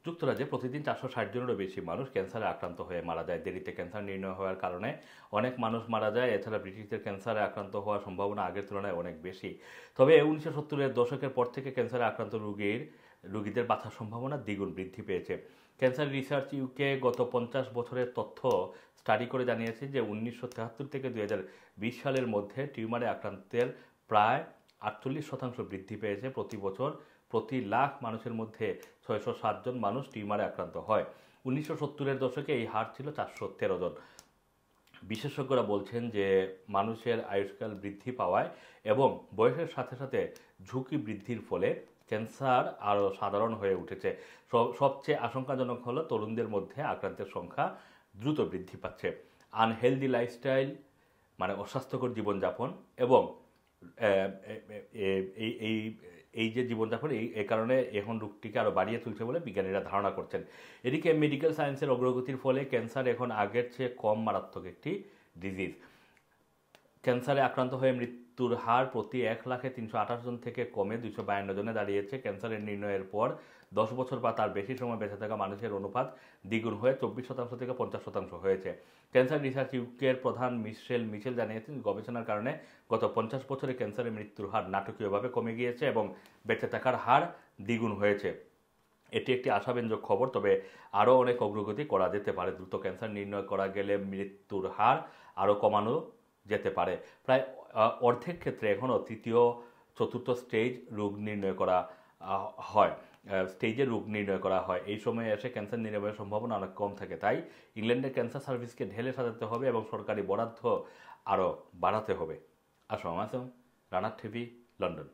যুক্তরাজ্যে প্রতিদিন 460 জনেরও বেশি মানুষ ক্যান্সারে আক্রান্ত হয়ে মারা যায়। দেরিতে ক্যান্সার নির্ণয় হওয়ার কারণে অনেক মানুষ মারা যায়। এছাড়া ব্রিটিশদের ক্যান্সারে আক্রান্ত হওয়ার সম্ভাবনা আগের তুলনায় অনেক বেশি। তবে 1970-এর দশকের পর থেকে ক্যান্সারে আক্রান্ত রোগীদের বাঁচার সম্ভাবনা দ্বিগুণ বৃদ্ধি পেয়েছে। ক্যান্সার রিসার্চ ইউকে গত 50 বছরের তথ্য স্টাডি করে জানিয়েছে যে 1973 থেকে 2020 সালের মধ্যে টিউমারে আক্রান্তের প্রায় 48% বৃদ্ধি পেয়েছে। প্রতি বছর প্রতি লাখ মানুষের মধ্যে 607 জন মানুষ টিউমারে আক্রান্ত হয়। 1970-এর দশকে এই হার ছিল 413 জন। বিশেষজ্ঞরা বলছেন যে মানুষের আয়ুষ্কাল বৃদ্ধি পাওয়ায় এবং বয়সের সাথে সাথে ঝুঁকি বৃদ্ধির ফলে ক্যান্সার আরও সাধারণ হয়ে উঠেছে। সবচেয়ে আশঙ্কাজনক হলো তরুণদের মধ্যে আক্রান্তের সংখ্যা দ্রুত বৃদ্ধি পাচ্ছে। আনহেলদি লাইফস্টাইল মানে অস্বাস্থ্যকর জীবনযাপন এবং এই এই এই যে জীবনযাপন এই কারণে এখন রোগটিকে আরও বাড়িয়ে তুলছে বলে বিজ্ঞানীরা ধারণা করছেন। এদিকে মেডিকেল সায়েন্সের অগ্রগতির ফলে ক্যান্সার এখন আগের চেয়ে কম মারাত্মক একটি ডিজিজ। ক্যান্সারে আক্রান্ত হয়ে মৃত্যুর হার প্রতি 1,328 জন থেকে কমে 252 জনে দাঁড়িয়েছে। ক্যান্সারের নির্ণয়ের পর 10 বছর বা তার বেশি সময় বেঁচে থাকা মানুষের অনুপাত দ্বিগুণ হয়ে 24% থেকে 50% হয়েছে। ক্যান্সার রিসার্চ ইউকের প্রধান মিশেল জানিয়েছেন, গবেষণার কারণে গত 50 বছরে ক্যান্সারের মৃত্যুর হার নাটকীয়ভাবে কমে গিয়েছে এবং বেঁচে থাকার হার দ্বিগুণ হয়েছে। এটি একটি আশাব্যঞ্জক খবর, তবে আরও অনেক অগ্রগতি করা যেতে পারে। দ্রুত ক্যান্সার নির্ণয় করা গেলে মৃত্যুর হার আরও কমানো যেতে পারে। প্রায় অর্ধেক ক্ষেত্রে এখনও তৃতীয় চতুর্থ স্টেজে রোগ নির্ণয় করা হয়। এই সময়ে এসে ক্যান্সার নিরাময়ের সম্ভাবনা অনেক কম থাকে। তাই ইংল্যান্ডের ক্যান্সার সার্ভিসকে ঢেলে সাজাতে হবে এবং সরকারি বরাদ্দ আরও বাড়াতে হবে। আসসালামু আলাইকুম, রানা টিভি, লন্ডন।